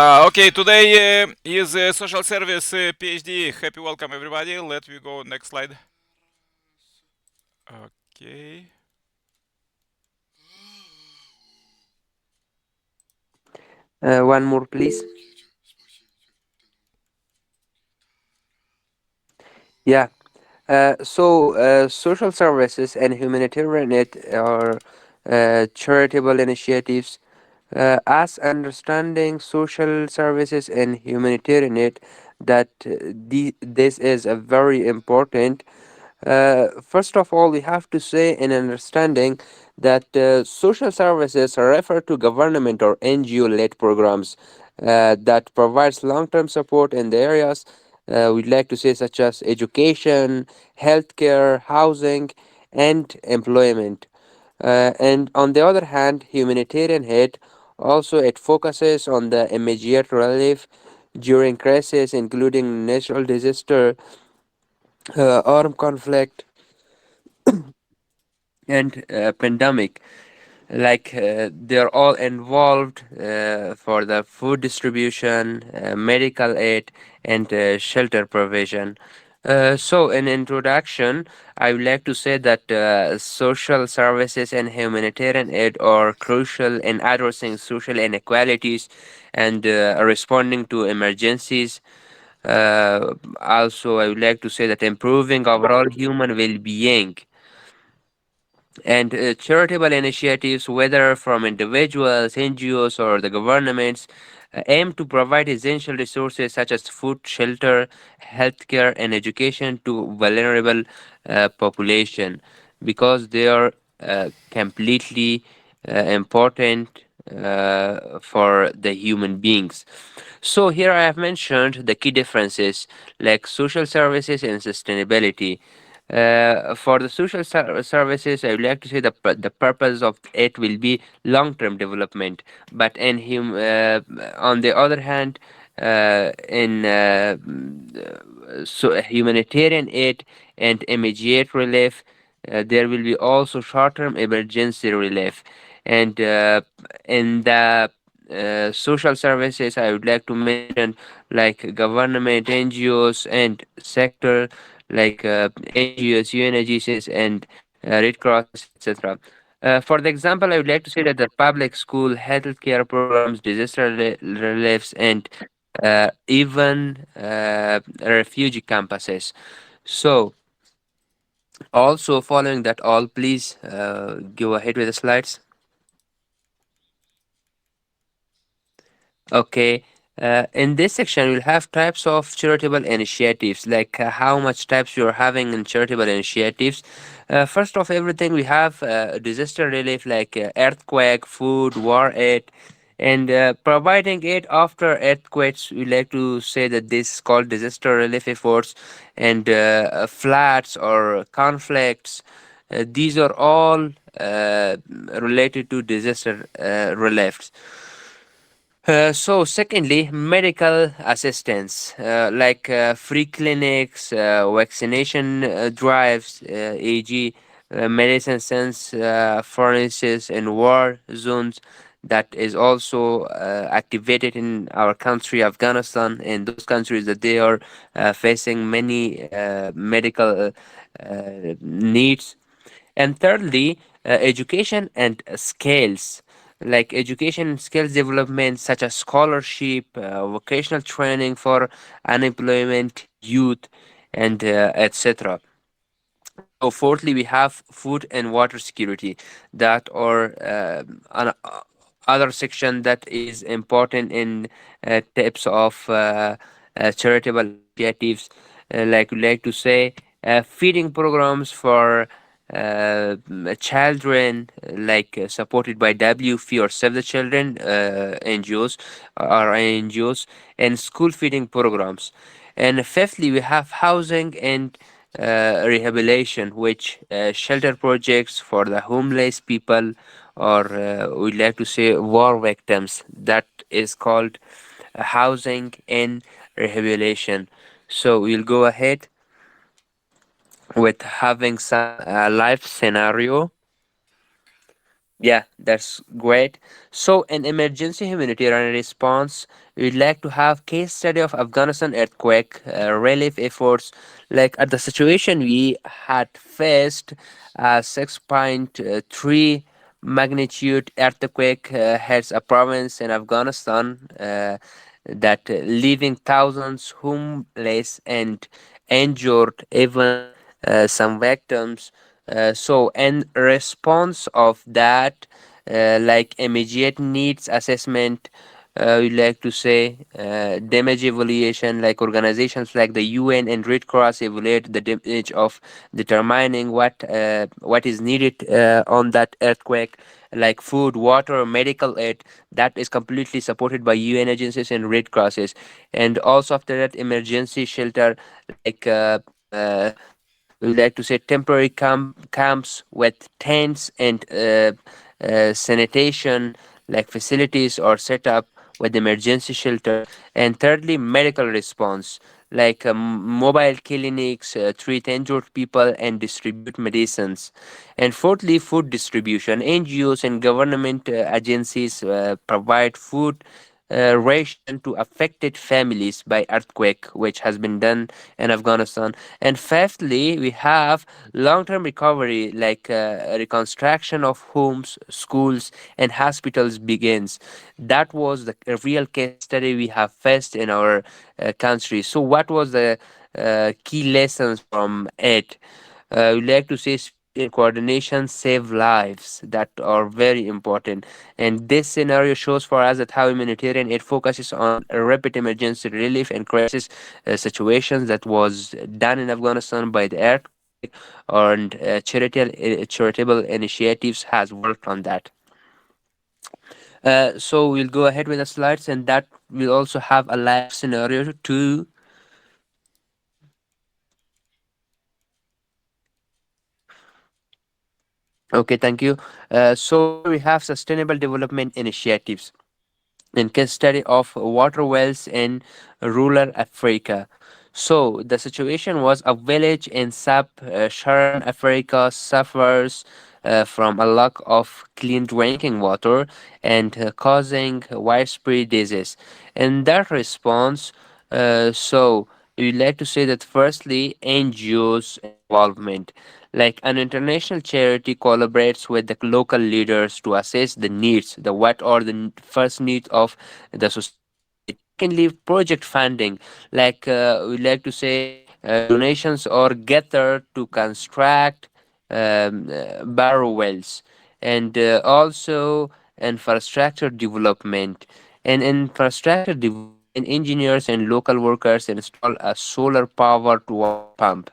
Okay, today is social service PhD. Happy welcome, everybody. Let me go next slide. Okay. One more, please. Yeah. Social services and humanitarian aid are charitable initiatives. As understanding social services and humanitarian aid, that this is a very important. First of all, we have to say in understanding that social services refer to government or NGO-led programs that provides long-term support in the areas we'd like to say such as education, healthcare, housing, and employment. And on the other hand, humanitarian aid also it focuses on the immediate relief during crisis, including natural disaster, armed conflict, and pandemic. Like they're all involved for the food distribution, medical aid, and shelter provision. In introduction, I would like to say that social services and humanitarian aid are crucial in addressing social inequalities and responding to emergencies. Also, I would like to say that improving overall human well-being and charitable initiatives, whether from individuals, NGOs, or the governments, aim to provide essential resources such as food, shelter, healthcare, and education to vulnerable population because they are completely important for the human beings. So here I have mentioned the key differences like social services and sustainability. For the social services, I would like to say the purpose of it will be long-term development. But on the other hand, in humanitarian aid and immediate relief, there will be also short-term emergency relief. And in the social services, I would like to mention like government, NGOs, and sector like NGOs, UNAGCs, and Red Crosses, etc. For the example, I would like to say that the public school, healthcare programs, disaster reliefs, and even refugee campuses. So, also following that, all please go ahead with the slides. Okay. In this section, we'll have types of charitable initiatives, like how much types you're having in charitable initiatives. First of everything, we have disaster relief, like earthquake, food, war aid, and providing aid after earthquakes. We like to say that this is called disaster relief efforts, and floods or conflicts. These are all related to disaster reliefs. Secondly, medical assistance like free clinics, vaccination drives, e.g., medicine sense furnaces in war zones that is also activated in our country, Afghanistan, and those countries that they are facing many medical needs. And thirdly, education and skills, like education and skills development, such as scholarship, vocational training for unemployment youth, and etc. So, fourthly, we have food and water security that are other section that is important in types of charitable initiatives, like we like to say feeding programs for children, like supported by WFP or Save the Children NGOs or NGOs, and school feeding programs. And fifthly, we have housing and rehabilitation, which shelter projects for the homeless people, or we like to say war victims. That is called housing and rehabilitation. So we'll go ahead with having some life scenario. Yeah, that's great. So, in emergency humanitarian response, we'd like to have case study of Afghanistan earthquake relief efforts. Like at the situation we had faced, 6.3 magnitude earthquake hits a province in Afghanistan, that leaving thousands homeless and injured, even some victims. So, in response of that, like immediate needs assessment, we like to say damage evaluation, like organizations like the UN and Red Cross evaluate the damage of determining what is needed on that earthquake, like food, water, medical aid. That is completely supported by UN agencies and Red Crosses. And also after that, emergency shelter, like we like to say temporary camps with tents and sanitation like facilities or set up with emergency shelter. And thirdly, medical response like mobile clinics treat injured people and distribute medicines. And fourthly, food distribution. NGOs and government agencies provide food ration to affected families by earthquake, which has been done in Afghanistan. And fifthly, we have long-term recovery, like reconstruction of homes, schools, and hospitals begins. That was the real case study we have faced in our country. So, what was the key lessons from it? We like to say speed and coordination save lives that are very important. And this scenario shows for us that how humanitarian aid focuses on rapid emergency relief and crisis situations that was done in Afghanistan by the earthquake, and charitable initiatives has worked on that. So we'll go ahead with the slides, and that will also have a live scenario too. Okay, thank you. So here we have sustainable development initiatives in case study of water wells in rural Africa. So the situation was a village in sub-Saharan Africa suffers from a lack of clean drinking water and causing widespread disease. In that response, we'd like to say that firstly, NGOs involvement. Like an international charity collaborates with the local leaders to assess the needs, the what are the first needs of the society. Secondly, project funding, like we like to say donations are gathered to construct barrow wells, and also infrastructure development. And infrastructure development, engineers and local workers install a solar powered water pump.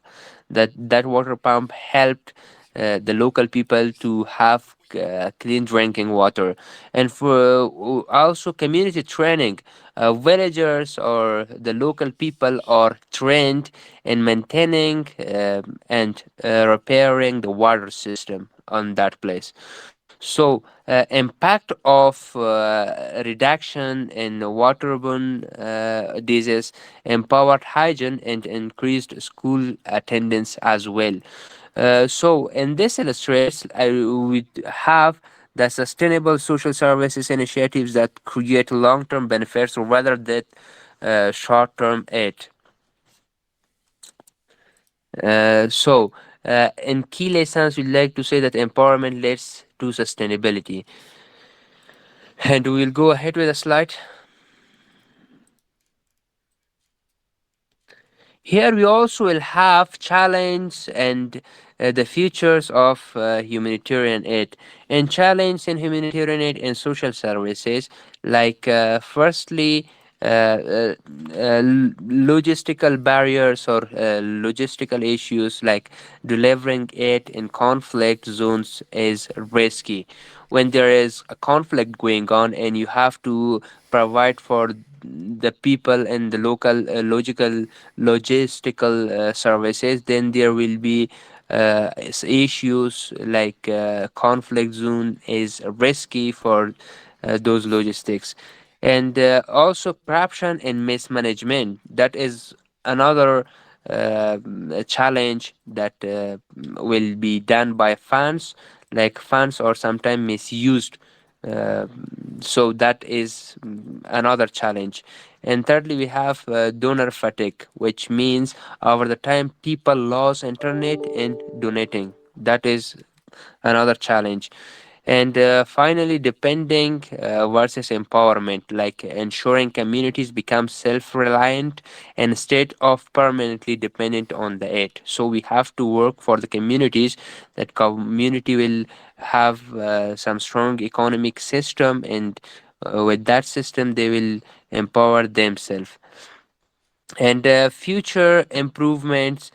That water pump helped the local people to have clean drinking water. And for also community training, villagers or the local people are trained in maintaining and repairing the water system on that place. So, impact of reduction in waterborne disease, empowered hygiene, and increased school attendance as well. So, in this illustrates, I would have the sustainable social services initiatives that create long-term benefits rather than short-term aid. In key lessons, we'd like to say that empowerment leads to sustainability. And we'll go ahead with a slide. Here we also will have challenge and the futures of humanitarian aid. And challenge in humanitarian aid and social services, like firstly, logistical barriers or logistical issues like delivering aid in conflict zones is risky. When there is a conflict going on and you have to provide for the people and the local logistical services, then there will be issues like conflict zone is risky for those logistics. And also corruption and mismanagement, that is another challenge that will be done by funds, like funds or sometimes misused. Uh, so that is another challenge. And thirdly, we have donor fatigue, which means over the time people lose internet in donating. That is another challenge. And finally, depending versus empowerment, like ensuring communities become self reliant instead of permanently dependent on the aid. So we have to work for the communities, that community will have some strong economic system, and with that system, they will empower themselves. And future improvements,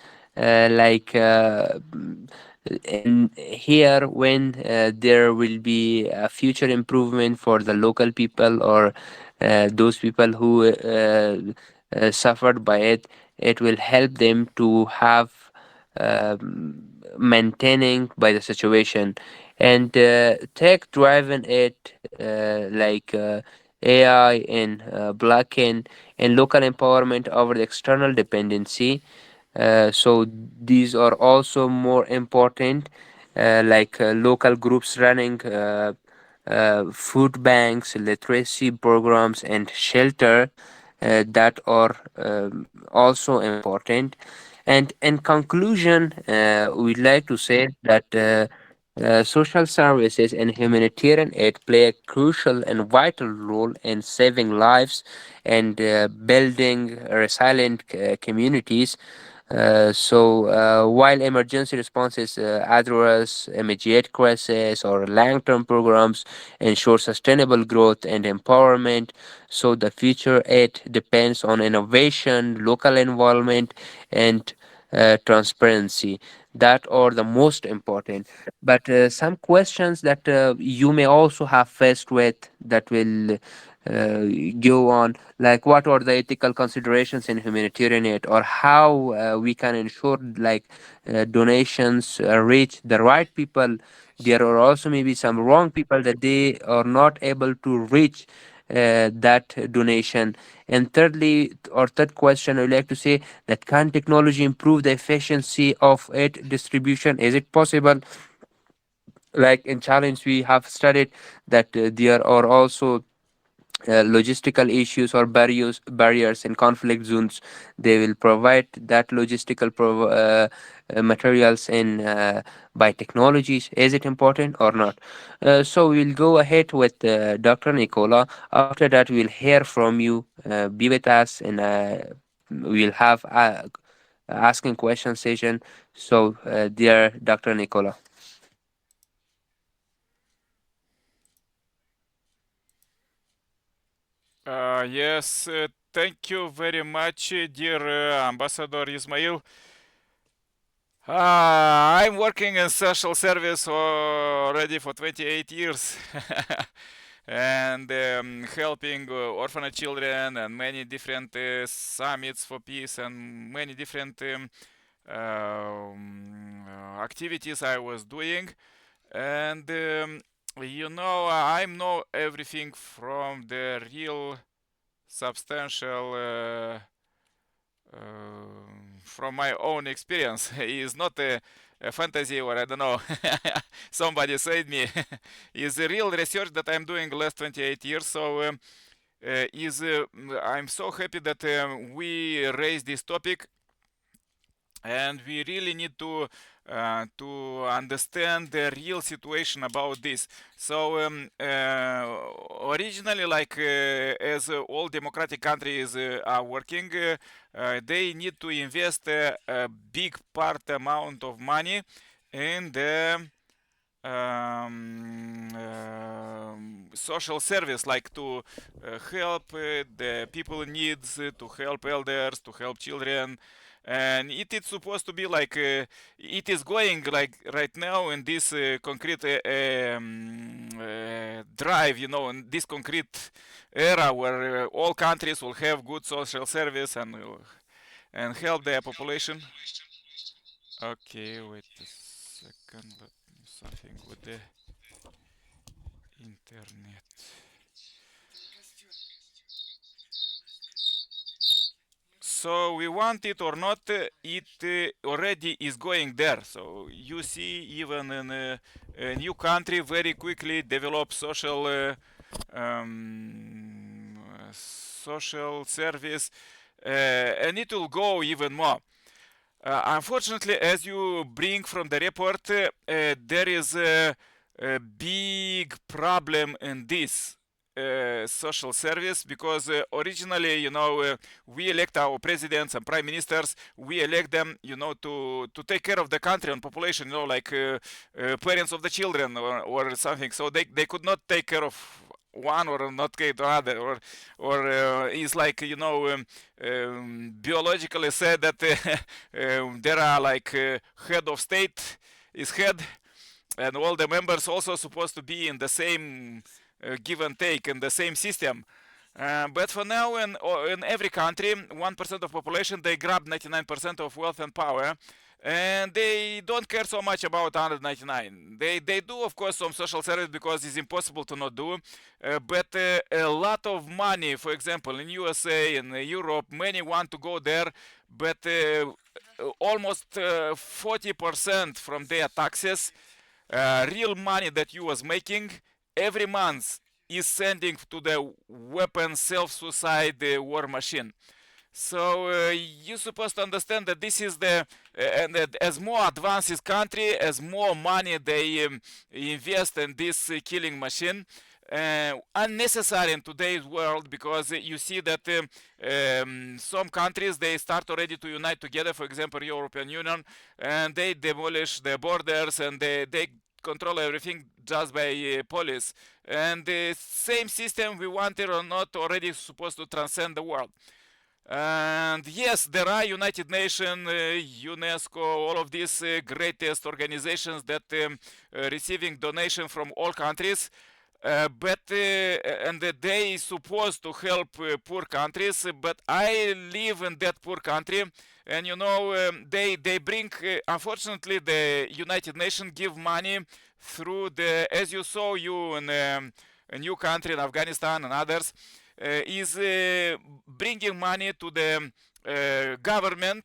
in here, when there will be a future improvement for the local people, or those people who suffered by it, it will help them to have maintaining by the situation. And tech driven it, AI and blockchain and local empowerment over the external dependency. So these are also more important, local groups running food banks, literacy programs, and shelter, that are also important. And in conclusion, we'd like to say that social services and humanitarian aid play a crucial and vital role in saving lives and building resilient communities. While emergency responses address immediate crisis, or long-term programs ensure sustainable growth and empowerment, so the future aid depends on innovation, local involvement, and transparency. That are the most important. But some questions that you may also have faced with, that will uh, go on, like what are the ethical considerations in humanitarian aid, or how we can ensure donations reach the right people. There are also maybe some wrong people that they are not able to reach that donation. And thirdly, or third question, I would like to say that, can technology improve the efficiency of aid distribution? Is it possible? Like in challenge, we have studied that there are also logistical issues or barriers in conflict zones. They will provide that logistical materials in by technologies. Is it important or not? So we'll go ahead with Dr. Nicola. After that, we'll hear from you. Be with us, and we'll have asking question session. So dear Dr. Nicola. Yes, thank you very much, dear Ambassador Ismail. I'm working in social service already for 28 years and helping orphanage children and many different summits for peace and many different activities I was doing. And I know everything from the real substantial from my own experience. Is not a fantasy, or I don't know. Somebody said me. Is a real research that I'm doing last 28 years. So is I'm so happy that we raised this topic, and we really need to understand the real situation about this. So originally, as all democratic countries are working, they need to invest a big part amount of money in the social service, like to help the people in needs, to help elders, to help children. And it is supposed to be like it is going like right now in this concrete drive, in this concrete era where all countries will have good social service and help their population. Okay, wait a second. Let me something with the internet. So we want it or not, it already is going there. So you see, even in a new country, very quickly develop social service, and it will go even more. Unfortunately, as you bring from the report, there is a big problem in this social service, because originally, we elect our presidents and prime ministers. We elect them, to take care of the country and population, like parents of the children, or something. So they could not take care of one or not care to other, or is like, biologically said that there are like head of state is head, and all the members also supposed to be in the same give and take in the same system. But for now, in every country, 1% of population, they grab 99% of wealth and power, and they don't care so much about 199. They do, of course, some social service, because it's impossible to not do. But a lot of money, for example, in USA and Europe, many want to go there, but almost 40% from their taxes, real money that you was making every month, is sending to the weapon self-suicide war machine. So you're supposed to understand that this is and that as more advanced country, as more money they invest in this killing machine, unnecessary in today's world, because you see that some countries, they start already to unite together. For example, European Union, and they demolish the borders, and they control everything just by police. And the same system, we want it or not, already supposed to transcend the world. And yes, there are United Nations, UNESCO, all of these greatest organizations that receiving donation from all countries. But and they supposed to help poor countries, but I live in that poor country, and they bring, unfortunately, the United Nations give money through the, as you saw, you in a new country in Afghanistan and others, is bringing money to the government,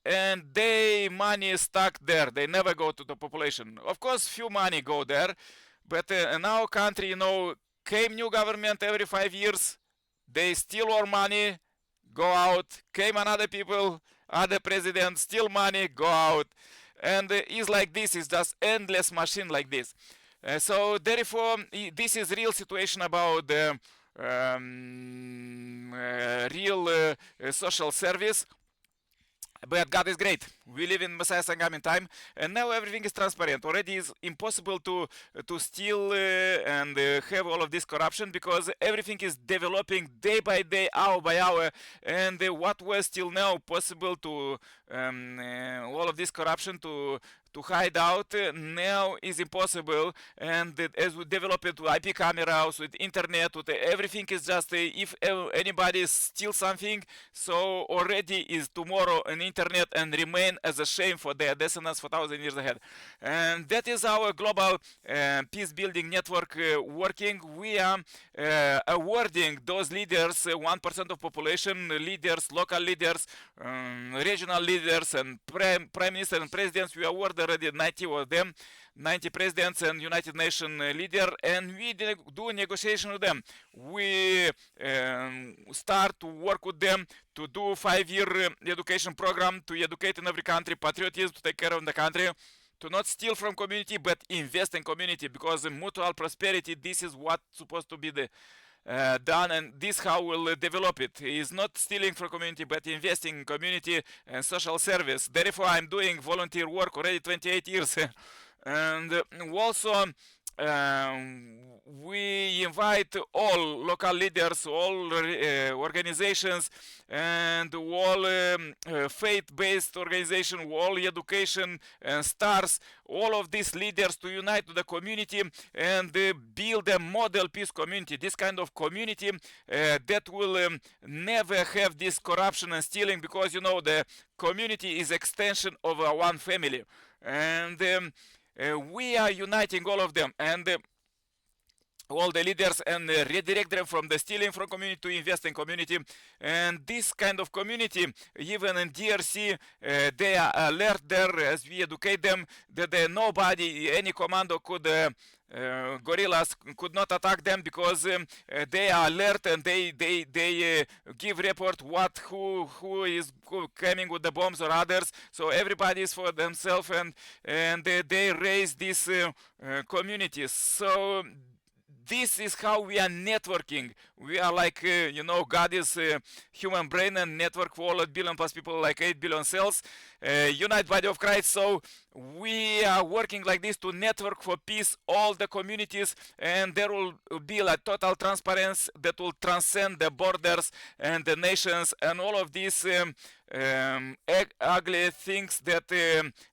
and they money is stuck there. They never go to the population. Of course, few money go there, but in our country, came new government every 5 years, they steal our money, go out. Came another people, other president, steal money, go out. And it's like this, it's just endless machine like this. So therefore, this is real situation about the real social service. But God is great. We live in Messiah Sangam in time, and now everything is transparent. Already it's impossible to steal and have all of this corruption, because everything is developing day by day, hour by hour, and what was till now possible to all of this corruption to hide out, now is impossible. And as we develop it with IP cameras, with internet, with everything, is just if anybody steals something, so already is tomorrow on internet and remain as a shame for their descendants for 1,000 years ahead. And that is our global peace building network working. We are awarding those leaders, 1% of population leaders, local leaders, regional leaders, and prime minister and presidents. We award already 90 of them, 90 presidents and United Nations leader, and we do negotiation with them. We start to work with them to do 5-year education program to educate in every country, patriotism, to take care of the country, to not steal from community but invest in community, because mutual prosperity, this is what's supposed to be the done, and this how we'll develop it. Is not stealing from community but investing in community and social service. Therefore, I'm doing volunteer work already 28 years. And also we invite all local leaders, all organizations, and all faith-based organization, all education and stars, all of these leaders to unite to the community and build a model peace community. This kind of community that will never have this corruption and stealing, because the community is extension of one family, and we are uniting all of them. And all the leaders and redirect them from the stealing from community to invest in community. And this kind of community, even in DRC, they are alert there as we educate them that nobody, any commando could guerrillas could not attack them because they are alert and they give report what who is coming with the bombs or others. So everybody is for themselves, and they raise these communities. So this is how we are networking. We are like, God is human brain and network for all 8 billion plus people, like 8 billion cells, unite body of Christ. So we are working like this to network for peace, all the communities, and there will be like total transparency that will transcend the borders and the nations and all of these ugly things that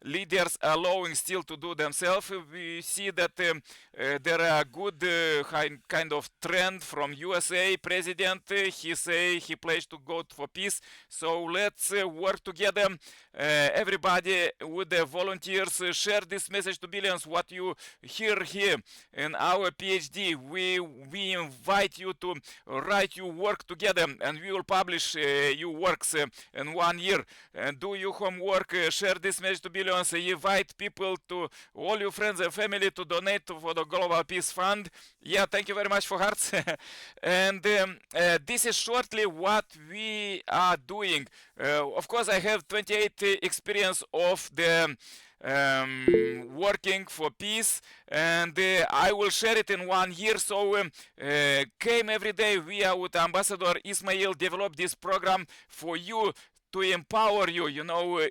leaders are allowing still to do themselves. We see that there are good kind of trend from USA president. He say he pledged to go for peace. So let's work together, everybody with the volunteers. Share this message to billions. What you hear here in our PhD, we invite you to write your work together, and we will publish your works in 1 year. And do your homework. Share this message to billions. Invite people, to all your friends and family, to donate for the Global Peace Fund. Yeah, thank you very much for hearts. And this is shortly what we are doing. Of course, I have 28 experience of the working for peace, and I will share it in 1 year. So came every day. We are with Ambassador Ismail develop this program for you, to empower you.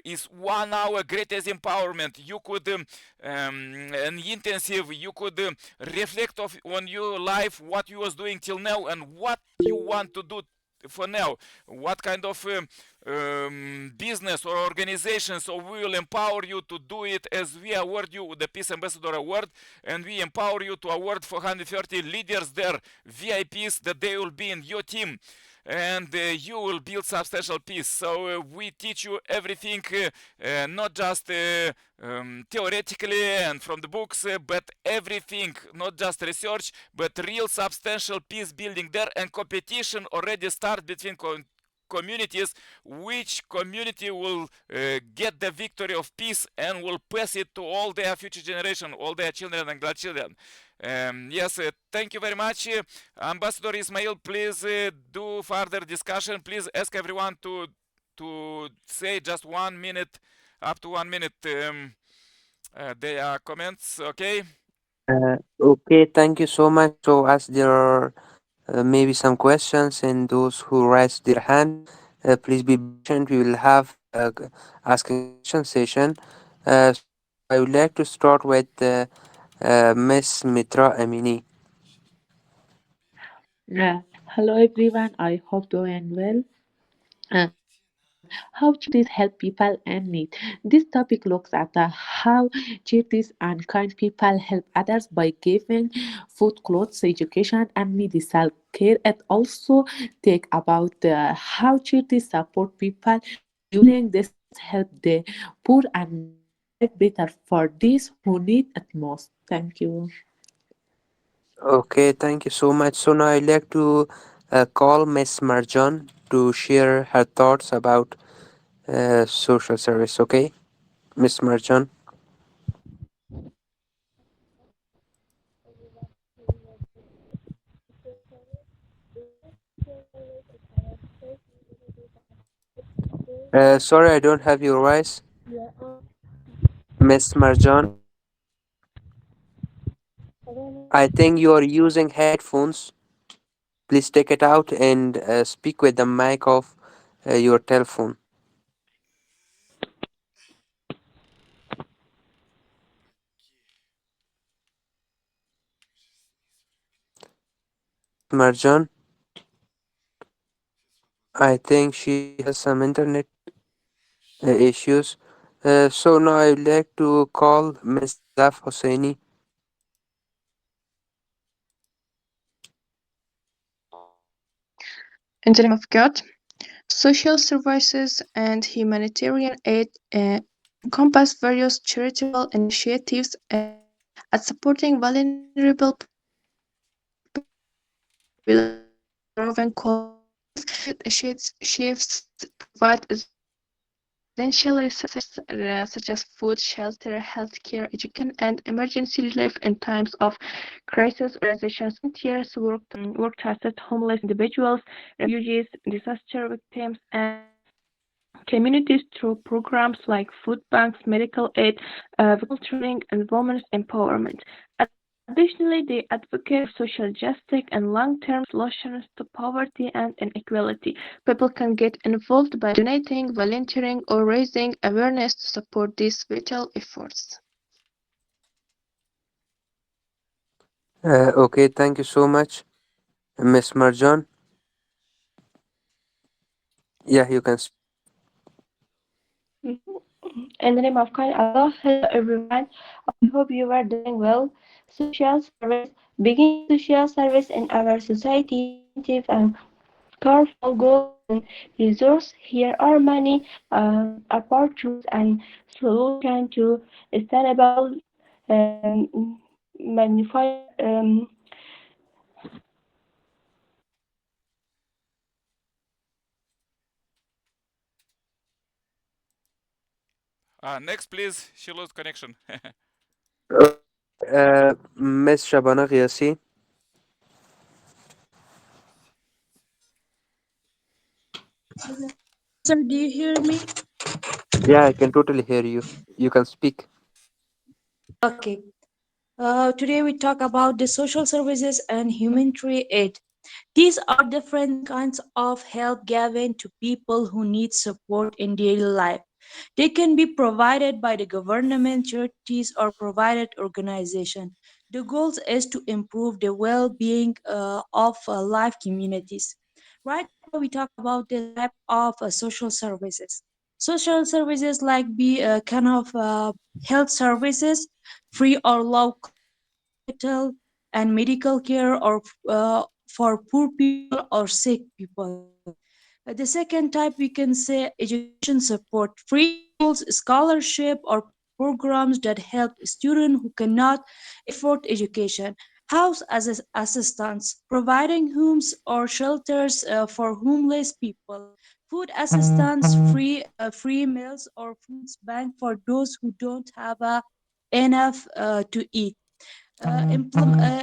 Is 1 hour greatest empowerment. You could an intensive, you could reflect on your life, what you was doing till now, and what you want to do for now, what kind of business or organization. So we will empower you to do it, as we award you with the Peace Ambassador Award, and we empower you to award 430 leaders there, VIPs, that they will be in your team, and you will build substantial peace. So we teach you everything, not just theoretically and from the books, but everything, not just research, but real substantial peace building there. And competition already start between communities, which community will get the victory of peace and will pass it to all their future generation, all their children and grandchildren. Yes, thank you very much. Ambassador Ismail, please do further discussion. Please ask everyone to say just 1 minute, up to 1 minute, their comments. Okay. Okay, thank you so much. So, as there are maybe some questions and those who raise their hand, please be patient. We will have asking question session. So, I would like to start with Miss Mitra Amini. Hello everyone, I hope doing well. How charities help people in need. This topic looks at how charities and kind people help others by giving food, clothes, education, and medical care. It also take about how charities support people during this help the poor and make life better for these who need it most. Thank you. Okay, thank you so much. So, now I'd like to call Miss Marjan to share her thoughts about social service. Okay, Miss Marjan. Sorry, I don't have your voice, Miss Marjan. I think you are using headphones. Please take it out and speak with the mic of your telephone. Marjan, I think she has some internet issues. So now I'd like to call Miss Zaf Hosseini. In the name of God, social services and humanitarian aid encompass various charitable initiatives aimed at supporting vulnerable populations reliable and proven quality. Shifts provide essential resources such as food, shelter, healthcare, education, and emergency relief in times of crisis. Organizations volunteers work to assist homeless individuals, refugees, disaster victims, and communities through programs like food banks, medical aid, vocational training, and women's empowerment. Additionally, they advocate for social justice and long-term solutions to poverty and inequality. People can get involved by donating, volunteering, or raising awareness to support these vital efforts. Okay, thank you so much, Miss Marjan. Yeah, you can speak. In the name of kind Allah, hello everyone. I hope you are doing well. Social service, beginning social service in our society, primitive and powerful goals and resources. Here are many approaches and solutions to sustainable magnifier. Next, please. She lost connection. Miss Shabana Ghiasi. Sir, do you hear me? Yeah, I can totally hear you. You can speak. Okay. Today we talk about the social services and humanitarian aid. These are different kinds of help given to people who need support in daily life. They can be provided by the government, charities, or provided organization. The goal is to improve the well-being of life communities. Right now, we talk about the type of social services. Social services like be kind of health services, free or low cost hospital and medical care or for poor people or sick people. The second type we can say education support, free schools, scholarship or programs that help students who cannot afford education. House assistance, providing homes or shelters for homeless people. Food assistance, free meals or foods bank for those who don't have enough to eat.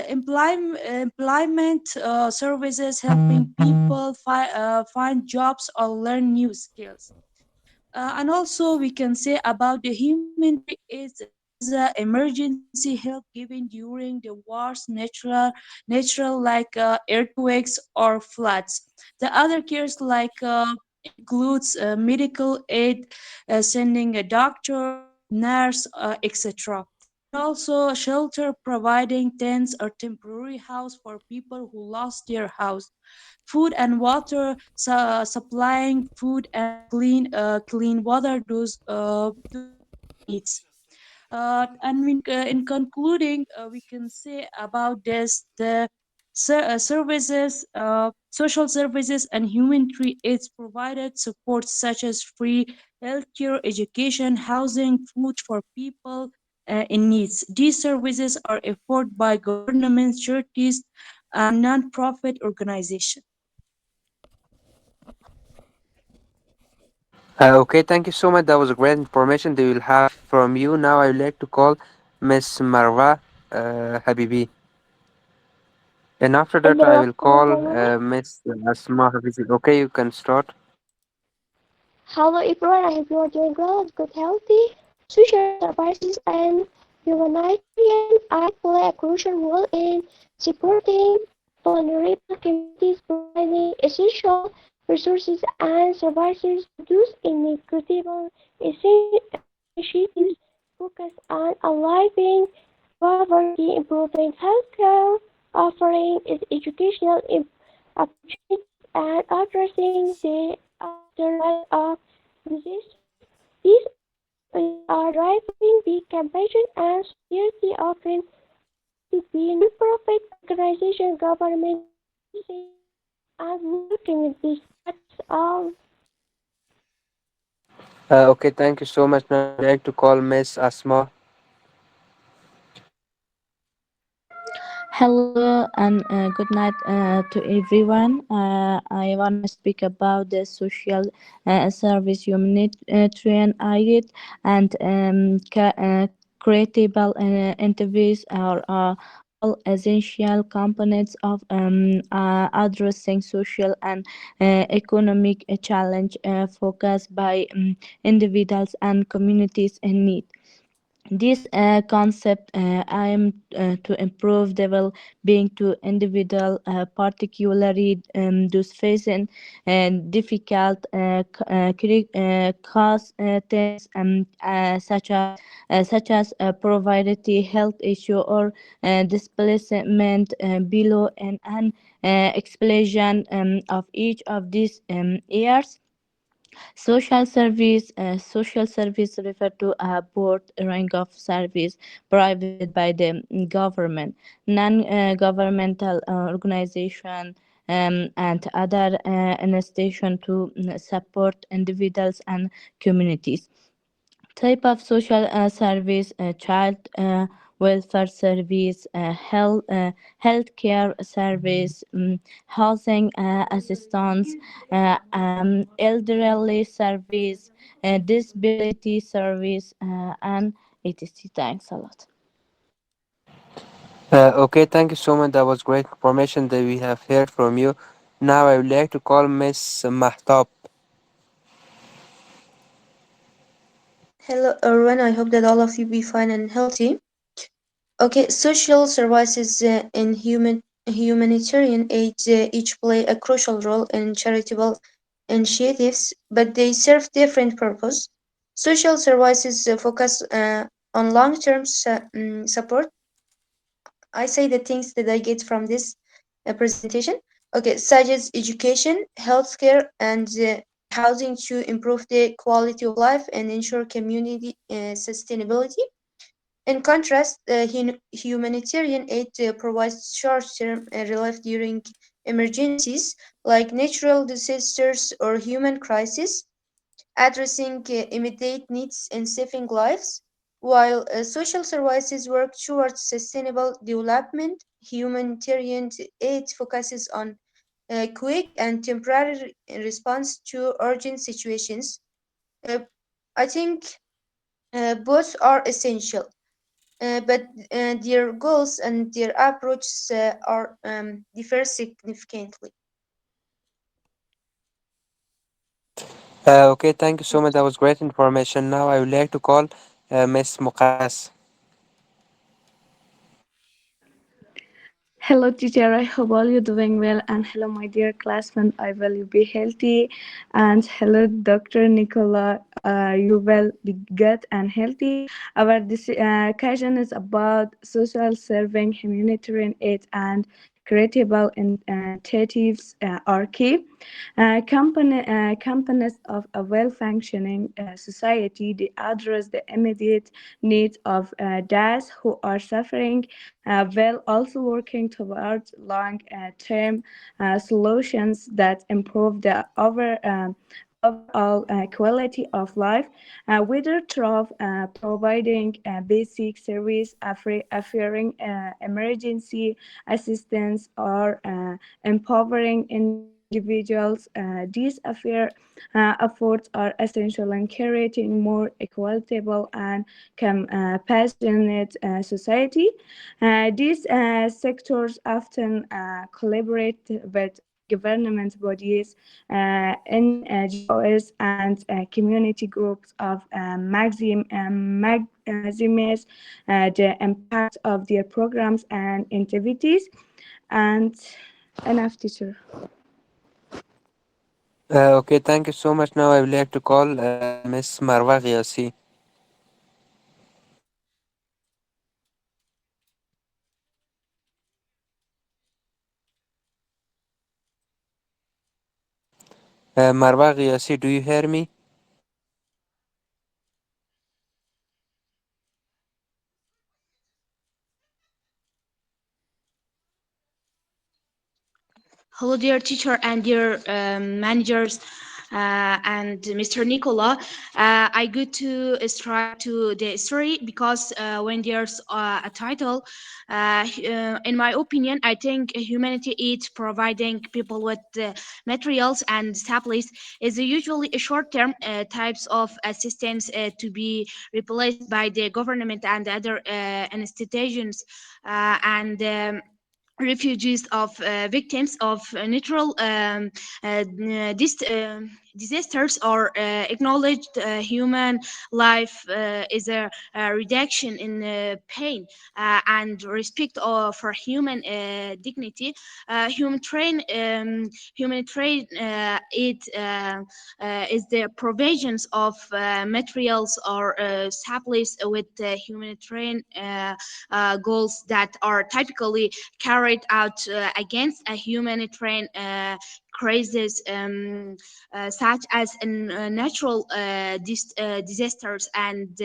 Employment services helping people find jobs or learn new skills. And also we can say about the humanitarian aid, is emergency help given during the wars, natural like earthquakes or floods. The other cares like includes medical aid, sending a doctor, nurse, etc. And also shelter, providing tents or temporary house for people who lost their house. Food and water, supplying food and clean water, those basic needs. In concluding, we can say about this the services, social services, and humanitarian aids provided support such as free healthcare, education, housing, food for people in needs. These services are offered by governments, charities, and non-profit organizations. Okay, thank you so much. That was great information that we'll have from you. Now I would like to call Miss Marwa Habibi. And after that, I will call Miss Asma Habibi. Okay, you can start. Hello everyone, I hope you are doing well, good healthy. Social services and humanitarian aid play a crucial role in supporting vulnerable communities, providing essential resources and services to those in need. Credible initiatives focus on alleviating poverty, improving healthcare, offering educational opportunities, and addressing the aftermath of disasters. These are driving big campaigns and society often between non-profit organizations, government agencies, and local communities. That's all. Okay, thank you so much. Now I would like to call Miss Asma. Hello, and good night to everyone. I want to speak about the social service humanitarian aid and credible interviews are all essential components of addressing social and economic challenge focused by individuals and communities in need. This concept aim to improve the well-being to individual, particularly those facing difficult cause things such as poverty, health issue, or displacement below an explanation of each of these years. Social service refer to a broad range of service provided by the government, non-governmental organization, and other institutions to support individuals and communities. Type of social service: child welfare service, healthcare service, housing assistance, elderly service, disability service, and etc. Thanks a lot. Okay, thank you so much. That was great information that we have heard from you. Now I would like to call Miss Mahtab. Hello everyone, I hope that all of you be fine and healthy. Okay, social services in humanitarian aid each play a crucial role in charitable initiatives, but they serve different purpose. Social services focus on long-term support. I say the things that I get from this presentation. Okay, such as education, healthcare, and housing to improve the quality of life and ensure community sustainability. In contrast, humanitarian aid provides short-term relief during emergencies like natural disasters or human crises, addressing immediate needs and saving lives. While social services work towards sustainable development, humanitarian aid focuses on quick and temporary response to urgent situations. Uh, I think both are essential, but their goals and their approaches are differ significantly. Okay, thank you so much. That was great information. Now I would like to call Miss Muqaddas. Hello, teacher. I hope all you doing well. And hello, my dear classmate. I will you be healthy. And hello, Dr. Nicola. You will be good and healthy. Our occasion is about social serving, humanitarian aid, and creatable initiatives are key. Companies of a well-functioning society, they address the immediate needs of those who are suffering, while also working towards long-term solutions that improve the overall quality of life, whether through providing basic service, offering emergency assistance, or empowering individuals. These efforts are essential in creating more equitable and compassionate society. These sectors often collaborate with government bodies, NGOs, and community groups of maximize the impact of their programs and activities. And enough, teacher. Okay, thank you so much. Now I would like to call Miss Marwa Ghiasi. Marwa Ghiasi, do you hear me? Hello, dear teacher and dear managers. and Mr. Nicola. I go to straight to the story because when there's a title, in my opinion, I think humanity is providing people with materials and supplies is usually a short-term types of assistance to be replaced by the government and other institutions and refugees of victims of natural disasters or acknowledged human life is a reduction in pain and respect for human dignity. Human train it is the provisions of materials or supplies with humanitarian goals that are typically carried out against a humanitarian crisis such as natural disasters and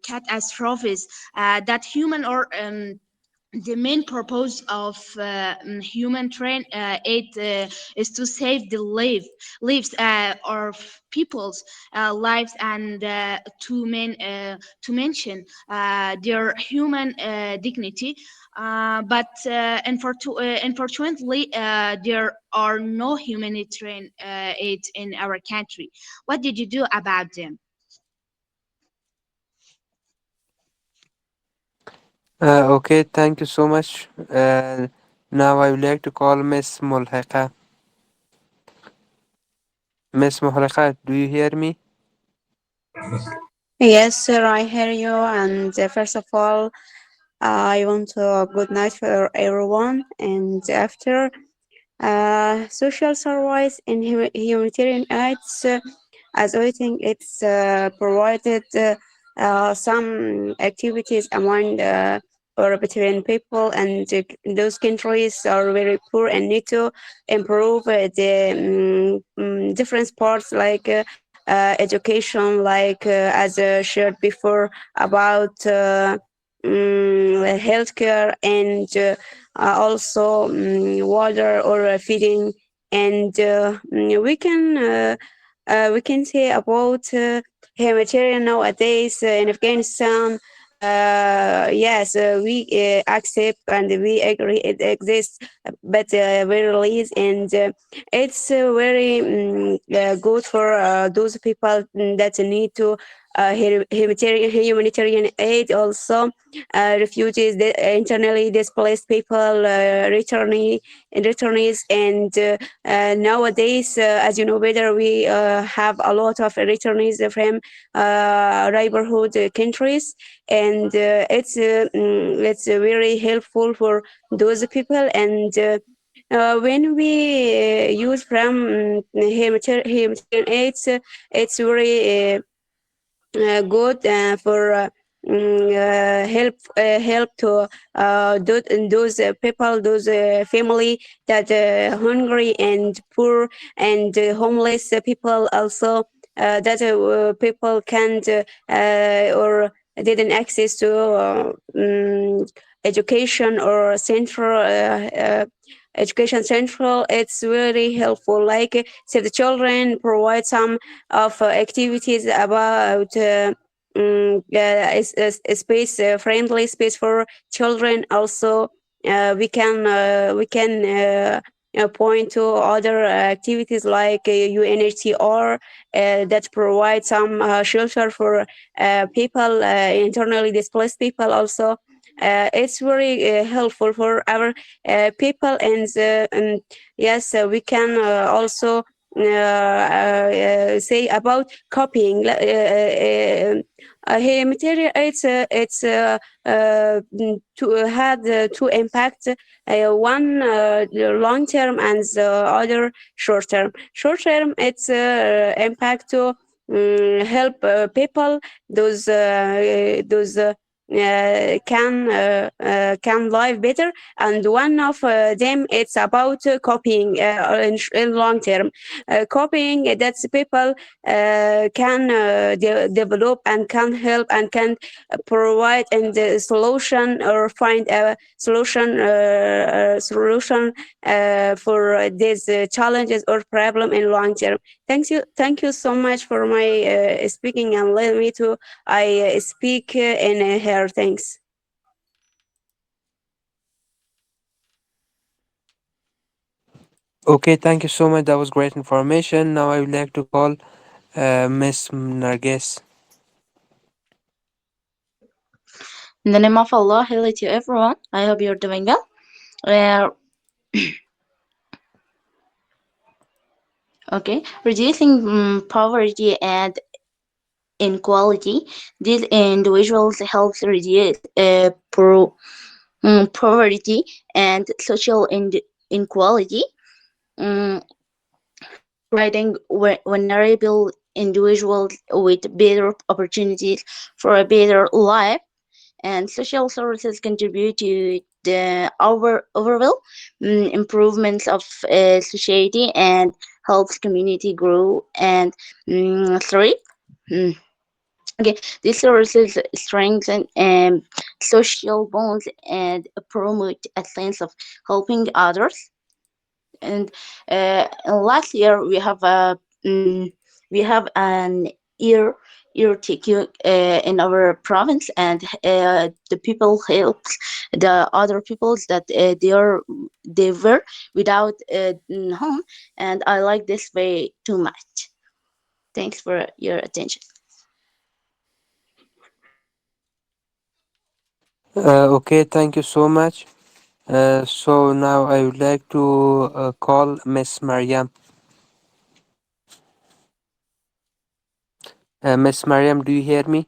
catastrophes that human or the main purpose of human train aid is to save the lives of people's lives and to mention their human dignity. But unfortunately, there are no humanitarian aid in our country. What did you do about them? Okay, thank you so much. Now I would like to call Miss Mulhika. Miss Mulhika, do you hear me? Yes, sir, I hear you. And first of all, I want to good night for everyone. And after social service and humanitarian aids, as I think it's provided some activities among or between people, and those countries are very poor and need to improve the different parts like education, like as shared before about healthcare and also water or feeding, and we can say about humanitarian nowadays in Afghanistan. Yes, we accept and we agree it exists, but we release, and it's very good for those people that need to humanitarian aid. Also, refugees, internally displaced people, returnees, and nowadays, as you know better, we have a lot of returnees from neighborhood countries, and it's very helpful for those people. And when we use from humanitarian aids, it's very good for help to those people, those family that hungry and poor and homeless people also, that people can't or didn't access to education or central education central. It's very helpful, like Save the Children provide some of activities about a space, friendly space for children. Also, we can point to other activities like UNHCR that provide some shelter for people, internally displaced people. Also, it's very helpful for our people, and yes, we can also say about copying. Material, to had two impacts, one long term and the other short term. Short term, it's impact to help people, those can live better, and one of them it's about copying in long term copying that people can develop and can help and can provide and the solution or find a solution for these challenges or problem in long term. Thank you so much for my speaking and let me to I speak in her. Thanks. Okay, thank you so much. That was great information. Now I would like to call Miss Nargis. In the name of Allah, hello to everyone. I hope you're doing well. Uh, reducing poverty and inequality. These individuals help reduce poverty and social inequality, um, providing vulnerable individuals with better opportunities for a better life. And social services contribute to the overall improvements of society and helps community grow and thrive. Mm. Okay, these services strengthen social bonds and promote a sense of helping others. And last year we have an ear earthquake in our province, and the people helps the other peoples that they were without home, and I like this way too much. Thanks for your attention. Okay, thank you so much. So now I would like to call Miss Mariam. Miss Mariam, do you hear me?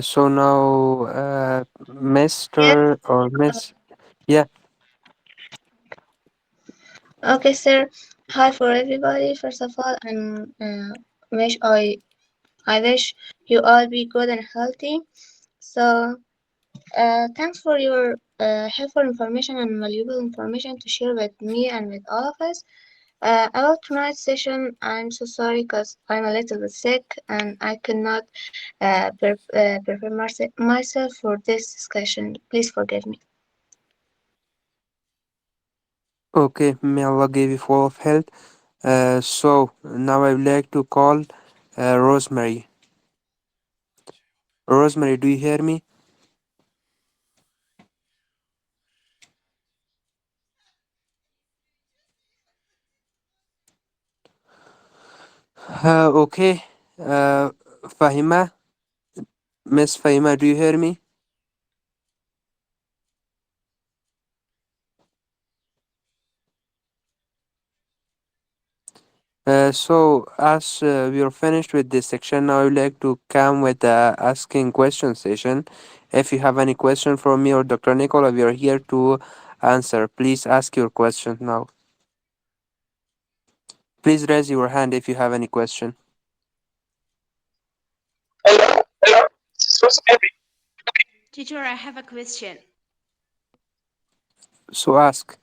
So now, Yes. Mr. or Miss, yeah. Okay, sir. Hi for everybody. First of all, wish I wish you all be good and healthy. So, thanks for your helpful information and valuable information to share with me and with all of us. About tonight's session, I'm so sorry because I'm a little bit sick and I could not prepare myself for this discussion. Please forgive me. Okay, may Allah give you full of health. So now I would like to call Rosemary. Rosemary, do you hear me? Okay. Fahima, Miss Fahima, do you hear me? So as we are finished with this section, now I would like to come with the asking question session. If you have any question for me or Dr. Nicola, we are here to answer. Please ask your question now. Please raise your hand if you have any question. Teacher, I have a question. So ask.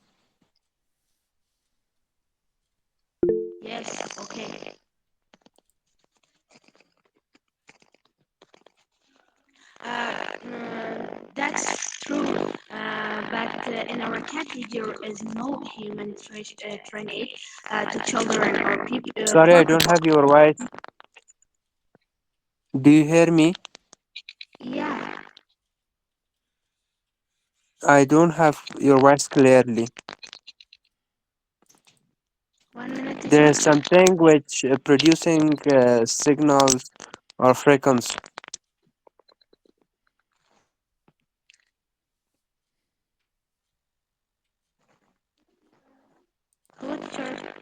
Yes, okay. That's true. But in our country, there is no human training to children or people. Sorry, I don't have your voice. Do you hear me? Yeah, I don't have your voice clearly. 1 minute, There teacher. is something which producing signals or frequency. Hello, teacher.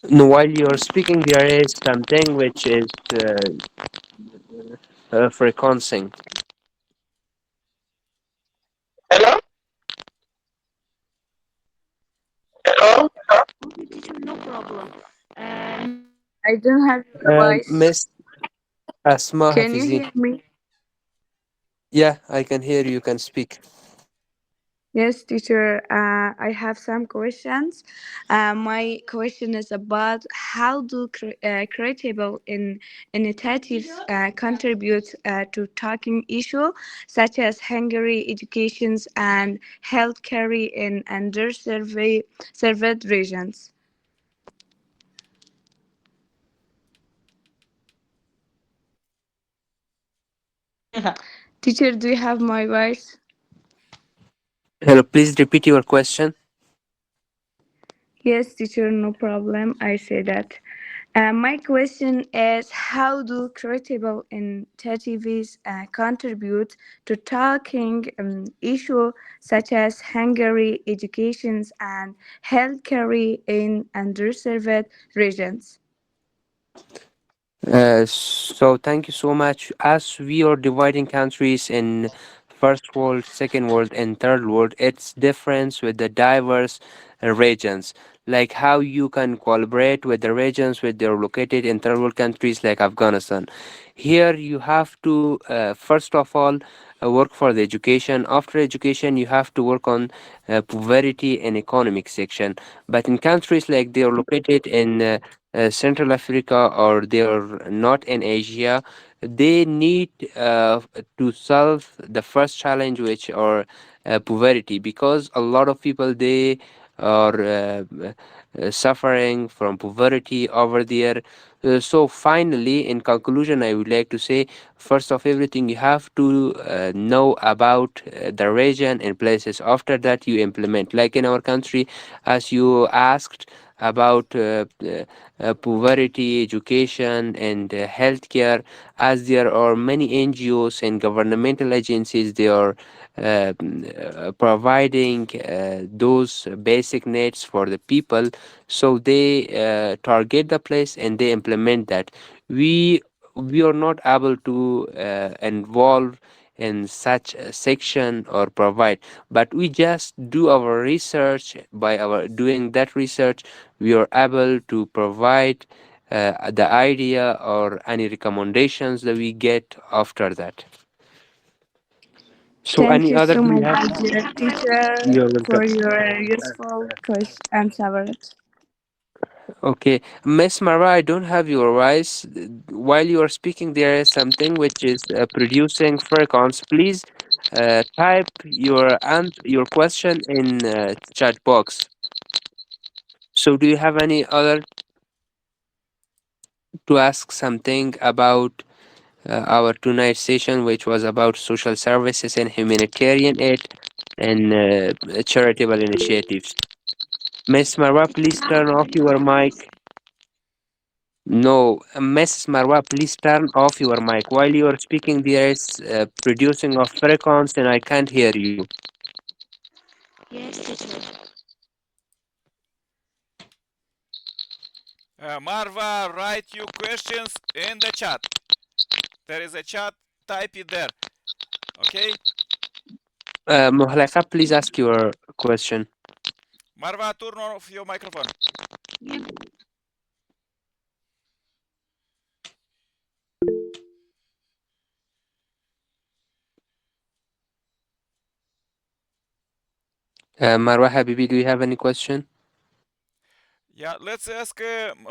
No, while you're speaking, there is something which is frequencing. Hello? Okay, teacher, no problem. Now, I don't have your voice. Miss Asma Can you Hafizin. hear me? Yeah, I can hear you. Can speak. Yes, teacher. I have some questions. My question is about how do creatable initiatives contribute to talking issue such as Hungary educations and healthcare in underserved served regions. Teacher, do you have my voice? Hello, please repeat your question. Yes, teacher, no problem. I say that. My question is how do creatable initiatives contribute to tackling issues such as Hungary educations and healthcare in underserved regions? So thank you so much. As we are dividing countries in first world, second world, and third world, it's difference with the diverse regions. Like how you can collaborate with the regions where they're located in third world countries like Afghanistan. Here you have to first of all work for the education. After education, you have to work on poverty and economic section. But in countries like they are located in Central Africa or they're not in Asia, they need to solve the first challenge, which are poverty, because a lot of people they are suffering from poverty over there. So finally, in conclusion, I would like to say, first of everything, you have to know about the region and places. After that, you implement. Like in our country, as you asked about poverty, education, and healthcare, as there are many NGOs and governmental agencies, they are providing those basic needs for the people. So they target the place and they implement that. We are not able to involve in such a section or provide, but we just do our research. By our doing that research, we are able to provide the idea or any recommendations that we get after that. So Thank any you other so do you much, have? my dear teacher, You're for welcome. your useful question answers. Okay, Miss Mara, I don't have your voice. While you are speaking, there is something which is producing frequency. Please type your question in chat box. So, do you have any other to ask something about our tonight session, which was about social services and humanitarian aid and charitable initiatives? Miss Mara, please turn off your mic. No, Mrs. Marwa, please turn off your mic. While you are speaking, there is producing of frequency and I can't hear you. yes, teacher. Marva, write your questions in the chat. There is a chat, type it there. Okay? Muhlaka, please ask your question. Marva, turn off your microphone. Yeah. Marwa Habibi, do you have any question? Yeah, let's ask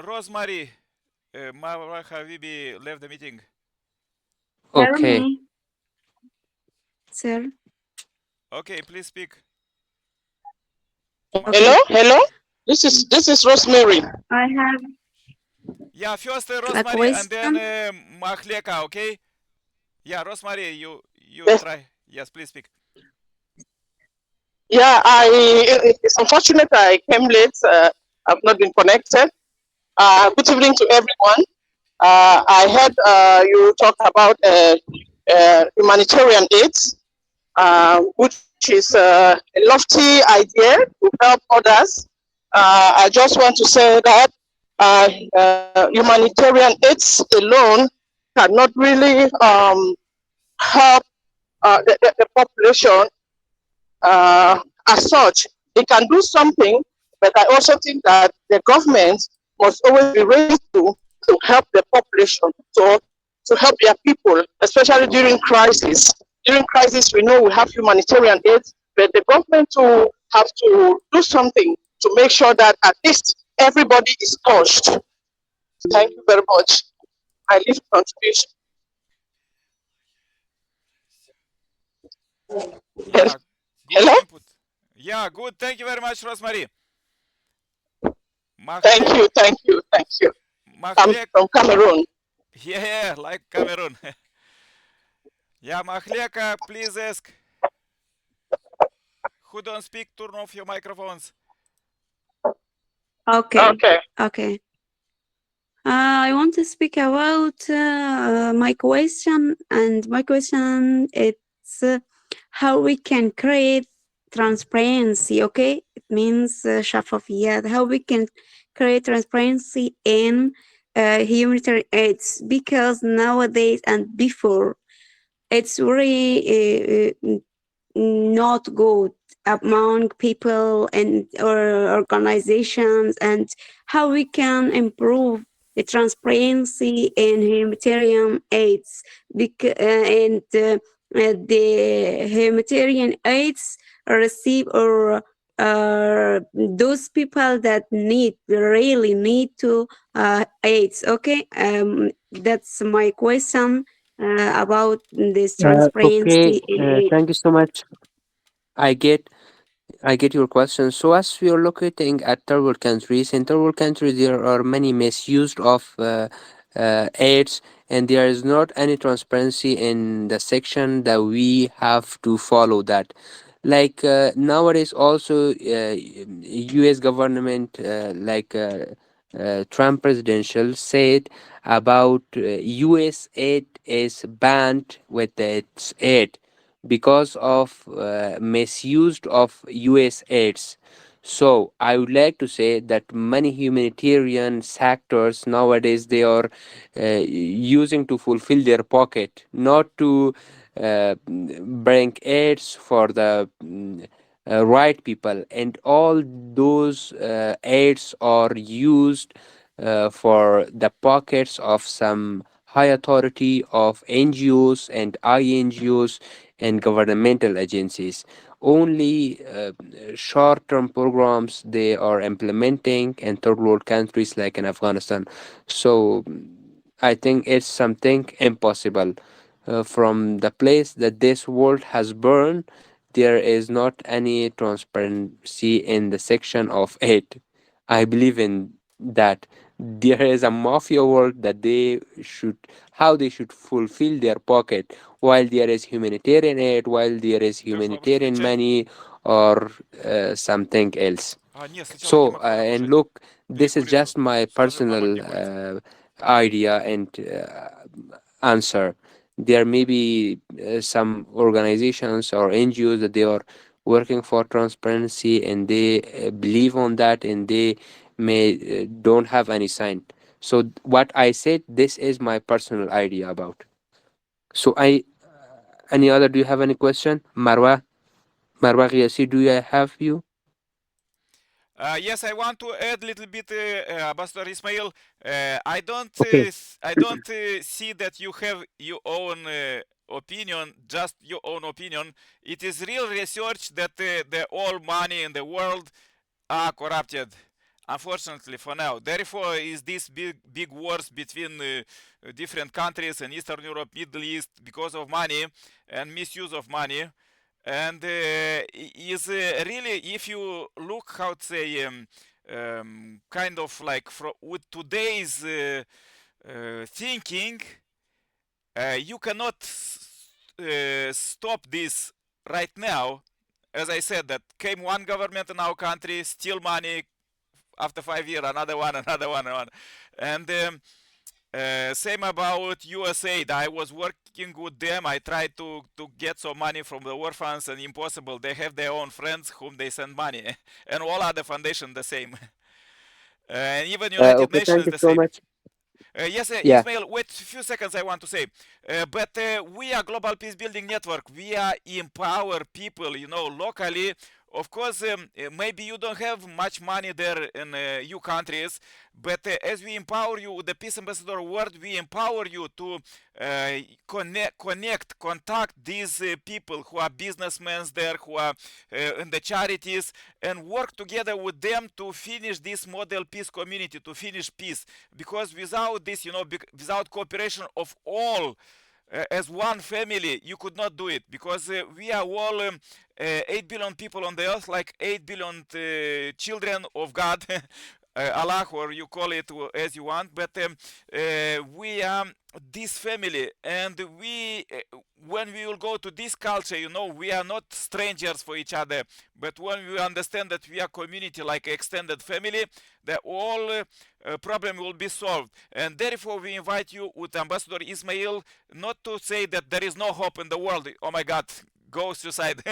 Rosemary. Marva Habibi left the meeting. Hear Okay. me, sir. Okay, please speak. Okay. Hello, hello. This is Rosemary. I have Yeah, first a Rosemary and then question. Mahleka, okay? Yeah, Rosemary, you Yes. try. Yes, please speak. Yeah, it's unfortunate I came late. I've not been connected. Good evening to everyone. I heard you talk about humanitarian aids, which is a lofty idea to help others. I just want to say that humanitarian aids alone cannot really help the population as such. They can do something, But I also think that the government must always be ready to help the population, to help their people, especially during crisis. During crisis, we know we have humanitarian aid, but the government to have to do something to make sure that at least everybody is touched. Thank you very much. I leave contribution. Yeah, good Hello? input. Yeah, good. Thank you very much, Rosemary. Thank Mahle, you, thank you, thank you. I'm Mahlek, from Cameroon. yeah, like Cameroon. Yeah, Mahleka, please ask. Who don't speak, turn off your microphones. Okay, Okay. okay. I want to speak about my question, and my question it's how we can create transparency. Okay, it means شفافية. How we can create transparency in humanitarian aids, because nowadays and before it's really not good among people and or organizations, and how we can improve the transparency in humanitarian aids, and the humanitarian aids receive or those people that really need to aids. Okay, that's my question about this Okay, transparency in aid. thank you so much. I get I get your question. So, as we are looking at third world countries, in third world countries, there are many misuse of aids, and there is not any transparency in the section that we have to follow that. Like nowadays, also U.S. government, Trump presidential said about U.S. aid is banned with its aid because of misuse of US aids. So I would like to say that many humanitarian sectors nowadays they are using to fulfill their pocket, not to bring aids for the right people, and all those aids are used for the pockets of some high authority of NGOs and INGOs and governmental agencies. Only short-term programs they are implementing in third world countries like in Afghanistan. So I think it's something impossible. From the place that this world has burned, there is not any transparency in the section of it. I believe in that. There is a mafia world that they should how they should fulfill their pocket, while there is humanitarian aid, while there is Лех, бабушке humanitarian включай. money or something else. А, не, сначала So, Гемокрона and включать. look, this is Перекурит, just my сразу же народ personal не курит. idea and answer. There may be some organizations or NGOs that they are working for transparency and they believe on that, and they may don't have any sign. So, what I said, this is my personal idea about. So, any other, do you have any question? Marwa Ghiyasi, do I have you? Yes, I want to add a little bit, Ambassador Ismail. Okay. I don't see that you have your own opinion, just your own opinion. It is real research that the all money in the world are corrupted. Unfortunately, for now. Therefore, is this big wars between different countries in Eastern Europe, Middle East because of money and misuse of money, and is really, if you look how to say kind of like with today's thinking, you cannot stop this right now. As I said, that came one government in our country, steal money, after 5 years another one, another one, and same about USAID. I was working with them. I tried to get some money from the orphans, and impossible. They have their own friends whom they send money, and all other foundations the same. And even United Okay, thank Nations you the so same. much. Yes, Yeah. Ismail, wait a few seconds. I want to say, but we are Global Peace Building Network. We are empower people, locally of course, maybe you don't have much money there in you countries, but as we empower you with the Peace Ambassador Award, we empower you to contact these people who are businessmen there, who are in the charities, and work together with them to finish this model peace community, to finish peace. Because without this, without cooperation of all, as one family, you could not do it, because we are all 8 billion people on the earth, like 8 billion children of God, Allah, or you call it as you want, but we are this family, and when we will go to this culture, we are not strangers for each other, but when we understand that we are community, like extended family, the all problem will be solved. And therefore we invite you with Ambassador Ismail, not to say that there is no hope in the world. Oh my God, go suicide.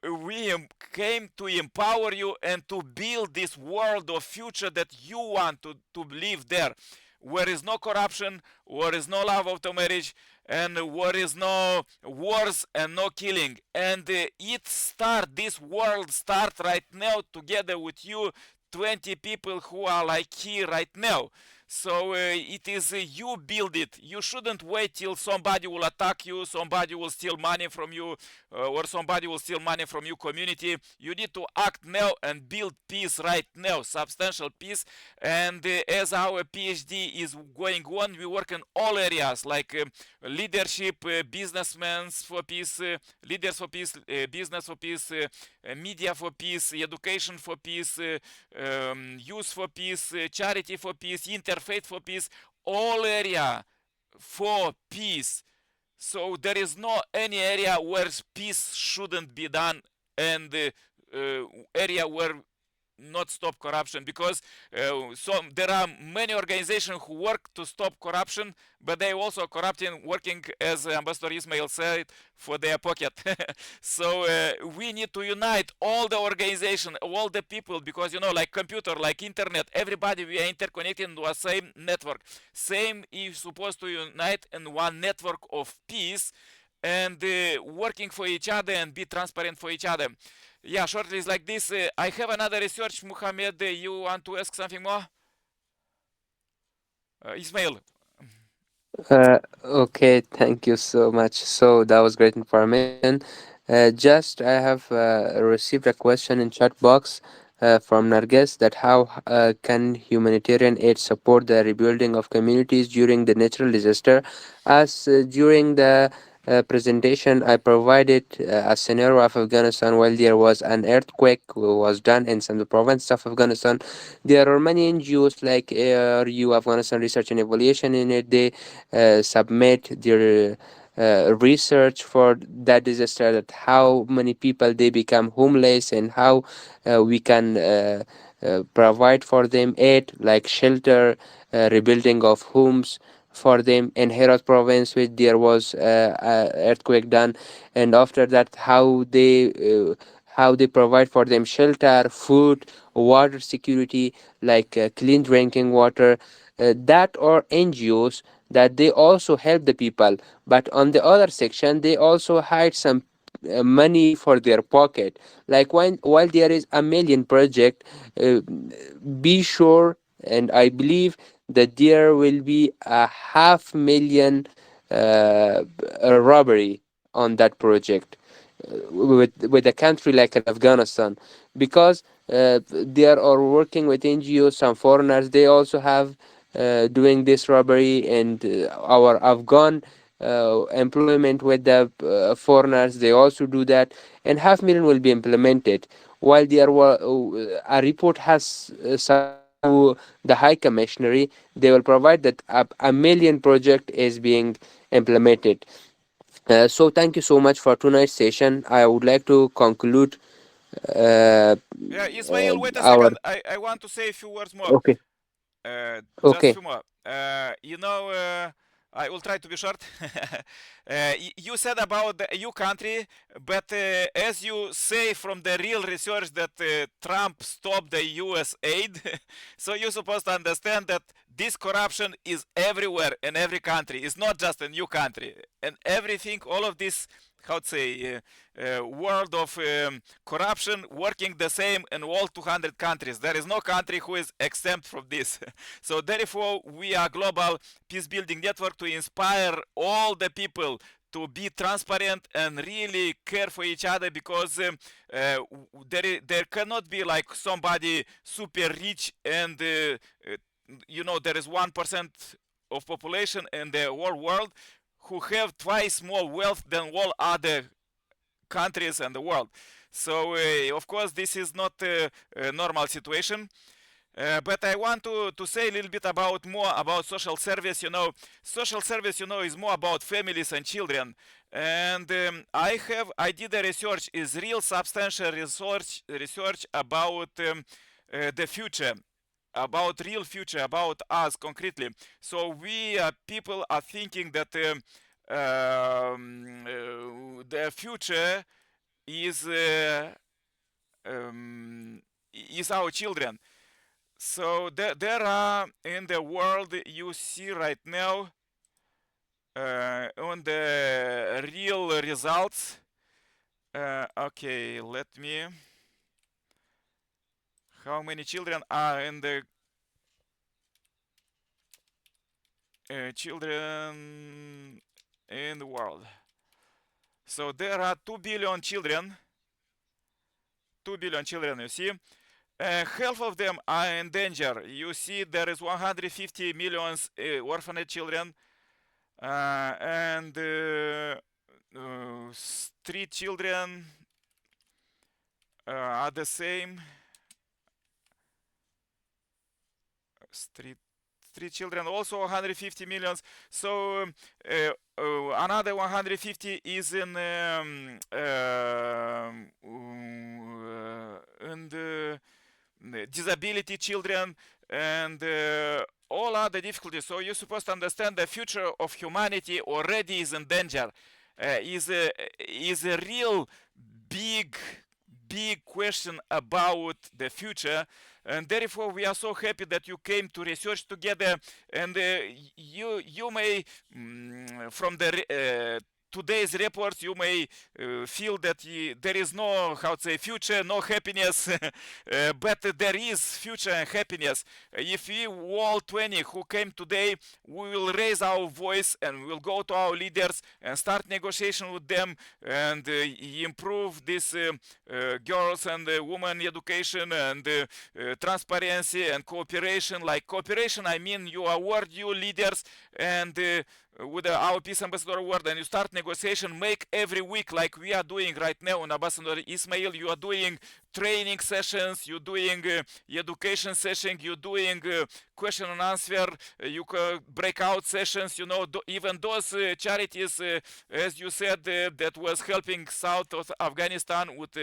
We came to empower you and to build this world of future that you want to live there, where is no corruption, where is no love of the marriage, and where is no wars and no killing. And this world start right now together with you, 20 people who are like here right now. So it is you build it. You shouldn't wait till somebody will attack you, somebody will steal money from you, or somebody will steal money from your community. You need to act now and build peace right now, substantial peace. And as our PhD is going on, we work in all areas like leadership, businessmen for peace, leaders for peace, business for peace, media for peace, education for peace, youth for peace, charity for peace, interfaith for peace, all area for peace. So there is no any area where peace shouldn't be done, and area where not stop corruption, because there are many organizations who work to stop corruption, but they also corrupting, working, as Ambassador Ismail said, for their pocket. So we need to unite all the organization, all the people, because like computer, like internet, everybody, we are interconnected into a same network. Same is supposed to unite in one network of peace, and working for each other and be transparent for each other. Yeah, shortly is like this. I have another research. Muhammad, you want to ask something more? Ismail. Okay, thank you so much. So that was great information. Just I have received a question in chat box from Narges, that how can humanitarian aid support the rebuilding of communities during the natural disaster? As during the presentation, I provided a scenario of Afghanistan while there was an earthquake was done in some provinces of Afghanistan. There are many NGOs like ARU, Afghanistan Research and Evaluation in it. They submit their research for that disaster, that how many people they become homeless, and how we can provide for them aid like shelter, rebuilding of homes for them. In Herat province, which there was earthquake done, and after that how they provide for them shelter, food, water security, like clean drinking water. That are NGOs that they also help the people, but on the other section they also hide some money for their pocket. Like while there is a million project, uh, be sure, and I believe that there will be a 500,000 robbery on that project with a country like Afghanistan, because they are working with NGOs, some foreigners. They also have doing this robbery, and our Afghan employment with the foreigners. They also do that, and 500,000 will be implemented. While there were a report has submitted to the High Commissioner, they will provide that a million project is being implemented. So thank you so much for tonight's session. I would like to conclude uh, Yeah, Ismail, wait a our second. I want to say a few words more. okay. Just a Okay. few more. I will try to be short. You said about the EU country, but as you say from the real research that Trump stopped the US aid, so you're supposed to understand that this corruption is everywhere in every country. It's not just a new country. And everything, all of this how to say world of corruption working the same in all 200 countries. There is no country who is exempt from this. So therefore, we are global peace building network to inspire all the people to be transparent and really care for each other, because there cannot be like somebody super rich and there is 1% of population in the whole world who have twice more wealth than all other countries in the world. So of course this is not a normal situation. But I want to say a little bit about more about social service. Social service, is more about families and children. And I did a research, is real substantial research about the future, about real future, about us concretely. So we people are thinking that the future is our children. So there are in the world you see right now on the real results. Okay, let me. How many children are in the children in the world? So there are 2 billion children. 2 billion children, you see. Half of them are in danger. You see, there is 150 million orphaned children, and 3 children are the same. Three children, also 150 millions. So another 150 is in disability children, and all other difficulties. So you're supposed to understand the future of humanity already is in danger. Is a real big question about the future, and therefore we are so happy that you came to research together. And you may from the today's reports you may feel that there is no, how to say, future, no happiness. But there is future and happiness. If we all 20 who came today, we will raise our voice and we'll go to our leaders and start negotiation with them and improve this girls and women education and transparency and cooperation. Like cooperation, I mean you award you leaders and with our peace ambassador award, and you start negotiation, make every week like we are doing right now. And Ambassador Ismail, you are doing training sessions, you're doing education session, you're doing question and answer, you breakout sessions, even those charities, as you said, that was helping south of Afghanistan with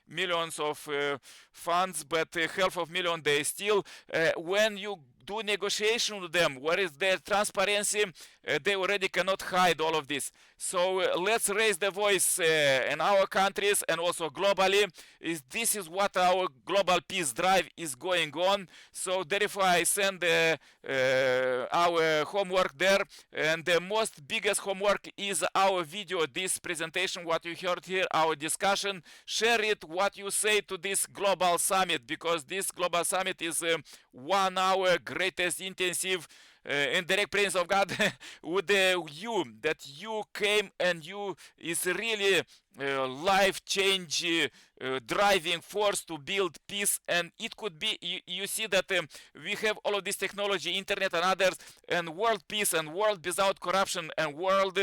millions of funds, but half of million they still, when you do negotiation with them, where is their transparency, they already cannot hide all of this. So let's raise the voice in our countries and also globally. This is what our global peace drive is going on. So therefore I send our homework there, and the most biggest homework is our video, this presentation, what you heard here, our discussion. Share it, what you say to this global summit, because this global summit is 1 hour greatest intensive in direct presence of God with you, that you came and you is really life change driving force to build peace. And it could be, you see that we have all of this technology, internet and others, and world peace and world without corruption and world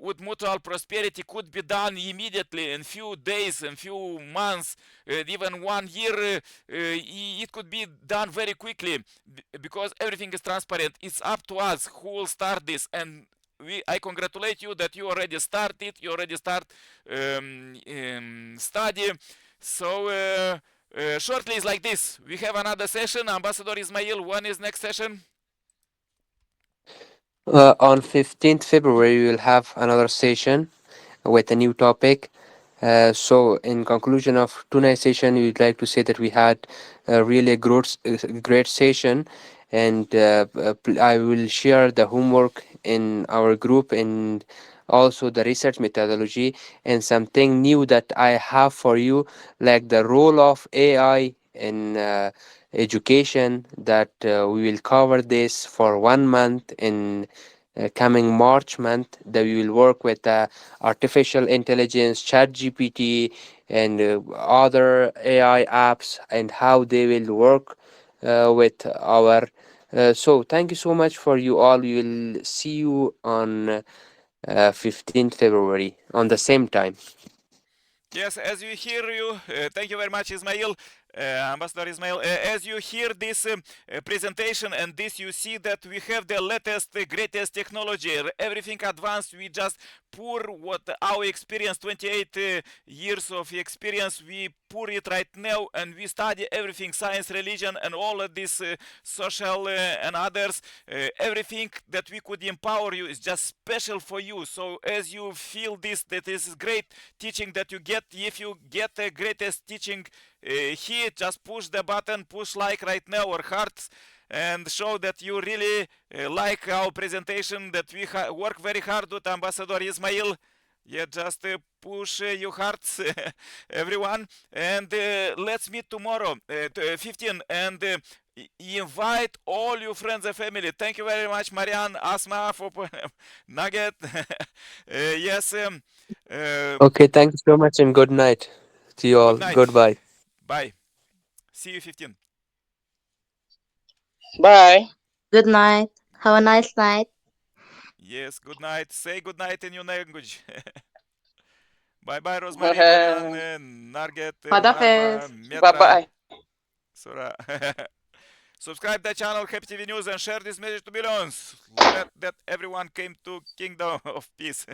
with mutual prosperity could be done immediately in few days, in few months, even 1 year. It could be done very quickly because everything is transparent. It's up to us who will start this, and I congratulate you that you already started, you already start study. So shortly is like this. We have another session. Ambassador Ismail, when is next session? On 15th February, we will have another session with a new topic. So in conclusion of tonight's session, we'd like to say that we had a really great session, and I will share the homework in our group, and also the research methodology, and something new that I have for you, like the role of AI in education. That we will cover this for 1 month in coming March month. That we will work with artificial intelligence, Chat GPT, and other AI apps, and how they will work with our. So thank you so much for you all. We will see you on 15th February on the same time. Yes, as you hear thank you very much, Ismail, Ambassador Ismail. As you hear this presentation and this, you see that we have the latest, greatest technology, everything advanced. We just pour what our experience, 28 years of experience, we pour it right now, and we study everything, science, religion, and all of this social and others. Everything that we could empower you is just special for you. So as you feel this, that this is great teaching that you get, if you get the greatest teaching here, just push the button, push like right now, or hearts, and show that you really like our presentation, that we work very hard with Ambassador Ismail. Yeah, just push your hearts, everyone, and let's meet tomorrow, 15, and invite all your friends and family. Thank you very much, Marianne, Asma, for Nugget. Yes, Okay, thank you so much and good night to you all. good night. Goodbye. Bye. See you 15. Bye. Good night. Have a nice night. Yes, good night. Say good night in your language. Bye bye, Rosemary, Marianne, Narget, Narva, Bye Metra, bye. Sura. Subscribe the channel Happy TV News and share this message to millions. Let that everyone came to kingdom of peace.